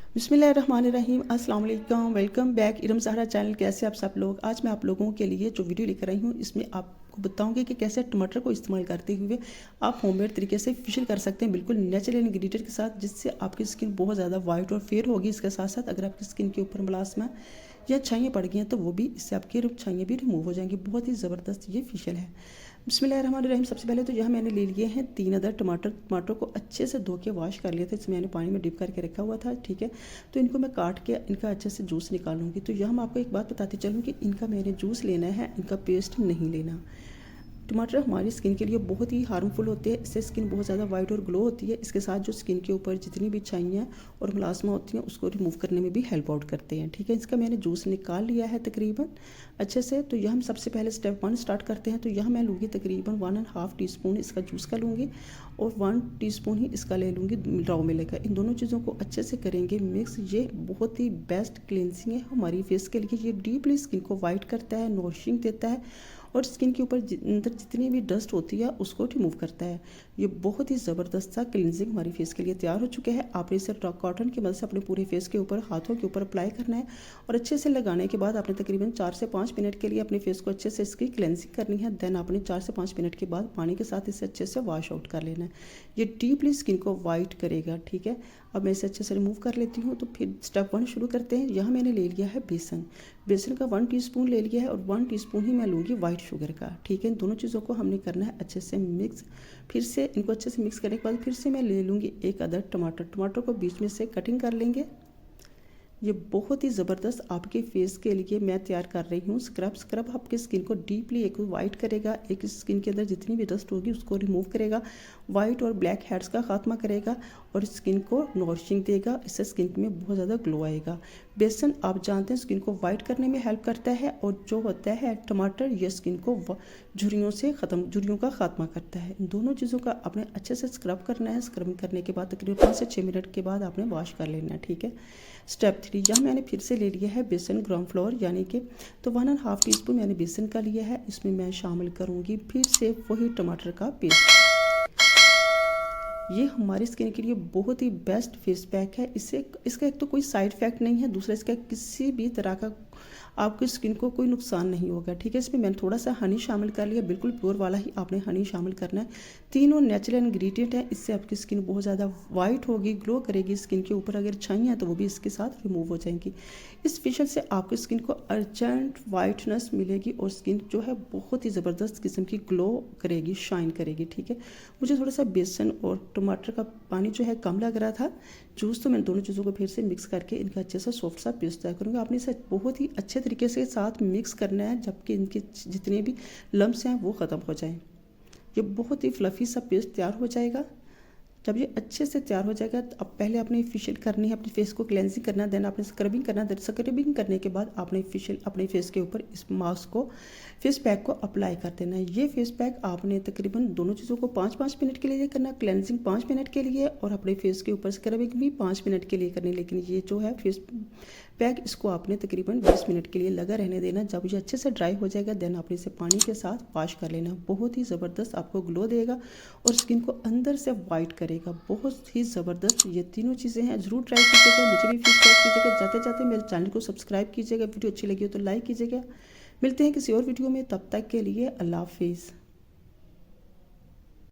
बिस्मिल्लाहिर्रहमानिर्रहीम अस्सलाम वालेकुम। Welcome back Iram Zahra channel. कैसे आप सब लोग। आज मैं आप लोगों के लिए जो वीडियो लेकर आई हूँ इसमें आपको बताऊंगी कि कैसे टमाटर को इस्तेमाल करते हुए आप होममेड तरीके से फेशियल कर सकते हैं बिल्कुल नेचुरल इंग्रेडिएंट के साथ, जिससे आपकी स्किन बहुत ज़्यादा वाइट और फेयर होगी। इसके साथ साथ अगर आपकी स्किन के ऊपर मलास्मा या छाइयाँ पड़ गई हैं तो वो भी इससे आपकी छाइयाँ भी रिमूव हो जाएंगी। बहुत ही ज़बरदस्त ये फेशियल है। बिस्मिल्लाहिर्रहमानिर्रहीम। सबसे पहले तो यहाँ मैंने ले लिए हैं 3 अदर टमाटर को अच्छे से धो के वॉश कर लिया था। इसमें मैंने पानी में डिप करके रखा हुआ था, ठीक है। तो इनको मैं काट के इनका अच्छे से जूस निकालूंगी। तो यहाँ मैं आपको एक बात बताती चलूँ कि इनका मैंने जूस लेना है, इनका पेस्ट नहीं लेना। टमाटर हमारी स्किन के लिए बहुत ही हार्मफुल होते हैं। इससे स्किन बहुत ज़्यादा वाइट और ग्लो होती है। इसके साथ जो स्किन के ऊपर जितनी भी छाइयाँ और मलास्मा होती हैं उसको रिमूव करने में भी हेल्प आउट करते हैं, ठीक है। इसका मैंने जूस निकाल लिया है तकरीबन अच्छे से। तो यह हम सबसे पहले स्टेप 1 स्टार्ट करते हैं। तो यह मैं लूँगी तकरीबन 1.5 टीस्पून इसका जूस का लूँगी और 1 टीस्पून ही इसका ले लूँगी रॉ मिल्क का। इन दोनों चीज़ों को अच्छे से करेंगे मिक्स। ये बहुत ही बेस्ट क्लिनजिंग है हमारी फेस के लिए। ये डीपली स्किन को वाइट करता है, नॉरिशिंग देता है और स्किन के ऊपर अंदर जितनी भी डस्ट होती है उसको रिमूव करता है। ये बहुत ही ज़बरदस्त सा क्लिनजिंग हमारी फेस के लिए तैयार हो चुके हैं। आपने इसे कॉटन की मदद से अपने पूरे फेस के ऊपर, हाथों के ऊपर अप्लाई करना है और अच्छे से लगाने के बाद आपने तकरीबन 4 से 5 मिनट के लिए अपने फेस को अच्छे से इसकी क्लेंजिंग करनी है। देन आपने 4 से 5 मिनट के बाद पानी के साथ इसे अच्छे से वॉश आउट कर लेना है। ये डीपली स्किन को वाइट करेगा, ठीक है। अब मैं इसे अच्छे से रिमूव कर लेती हूँ। तो फिर स्टेप 1 शुरू करते हैं। यहाँ मैंने ले लिया है बेसन का 1 टीस्पून ले लिया है और 1 टीस्पून ही मैं लूँगी वाइट शुगर का, ठीक है। इन दोनों चीज़ों को हमने करना है अच्छे से मिक्स। फिर से इनको अच्छे से मिक्स करने के बाद फिर से मैं ले लूँगी एक अदर टमाटर को बीच में से कटिंग कर लेंगे। ये बहुत ही ज़बरदस्त आपके फेस के लिए मैं तैयार कर रही हूँ स्क्रब आपकी स्किन को डीपली एक वाइट करेगा, एक स्किन के अंदर जितनी भी डस्ट होगी उसको रिमूव करेगा, वाइट और ब्लैक हेड्स का खात्मा करेगा और स्किन को नॉरिशिंग देगा। इससे स्किन में बहुत ज़्यादा ग्लो आएगा। बेसन आप जानते हैं स्किन को वाइट करने में हेल्प करता है और जो होता है टमाटर ये स्किन को झुर्रियों का खात्मा करता है। इन दोनों चीज़ों का आपने अच्छे से स्क्रब करना है। स्क्रबिंग करने के बाद तकरीबन 5 से 6 मिनट के बाद आपने वॉश कर लेना है, ठीक है। स्टेप 3 यहाँ मैंने फिर से ले लिया है बेसन ग्राम फ्लोर यानी कि तो 1.5 टीस्पून मैंने बेसन का लिया है। इसमें मैं शामिल करूँगी फिर से वही टमाटर का पेस्ट। ये हमारी स्किन के लिए बहुत ही बेस्ट फेस पैक है। इसका एक तो कोई साइड इफेक्ट नहीं है, दूसरा इसका किसी भी तरह का आपकी स्किन को कोई नुकसान नहीं होगा, ठीक है। इसमें मैंने थोड़ा सा हनी शामिल कर लिया, बिल्कुल प्योर वाला ही आपने हनी शामिल करना है। तीनों नेचुरल इंग्रेडिएंट है। इससे आपकी स्किन बहुत ज़्यादा वाइट होगी, ग्लो करेगी। स्किन के ऊपर अगर छाइयाँ हैं तो वो भी इसके साथ रिमूव हो जाएंगी। इस फेशियल से आपकी स्किन को अर्जेंट वाइटनेस मिलेगी और स्किन जो है बहुत ही ज़बरदस्त किस्म की ग्लो करेगी, शाइन करेगी, ठीक है। मुझे थोड़ा सा बेसन और टमाटर का पानी जो है कम लग रहा था जूस, तो मैंने दोनों चीज़ों को फिर से मिक्स करके इनका अच्छे से सॉफ्ट सा पेस्ट तैयार करूँगा। आपने इसे बहुत ही अच्छे तरीके से साथ मिक्स करना है जबकि इनके जितने भी लम्स हैं वो ख़त्म हो जाएं। ये बहुत ही फ्लफ़ी सा पेस्ट तैयार हो जाएगा। जब ये अच्छे से तैयार हो जाएगा तो अब पहले आपने फेशियल करनी है, अपने फेस को क्लेंजिंग करना, देन आपने स्क्रबिंग करना। देन स्क्रबिंग करने के बाद आपने फेशियल अपने फेस के ऊपर इस मास्क को, फेस पैक को अप्लाई कर देना है। ये फेस पैक आपने तकरीबन दोनों चीज़ों को 5-5 मिनट के लिए करना, क्लेंजिंग 5 मिनट के लिए और अपने फेस के ऊपर स्क्रबिंग भी 5 मिनट के लिए करनी। लेकिन ये जो है फेस पैक इसको आपने तकरीबन 20 मिनट के लिए लगा रहने देना। जब ये अच्छे से ड्राई हो जाएगा देन आपने इसे पानी के साथ वॉश कर लेना। बहुत ही ज़बरदस्त आपको ग्लो देगा और स्किन को अंदर से वाइट करेगा। बहुत ही ज़बरदस्त ये तीनों चीज़ें हैं, ज़रूर ट्राई कीजिएगा। मुझे भी फीडबैक कीजिएगा। जाते जाते मेरे चैनल को सब्सक्राइब कीजिएगा। वीडियो अच्छी लगी हो तो लाइक कीजिएगा। मिलते हैं किसी और वीडियो में, तब तक के लिए अल्लाह हाफिज़।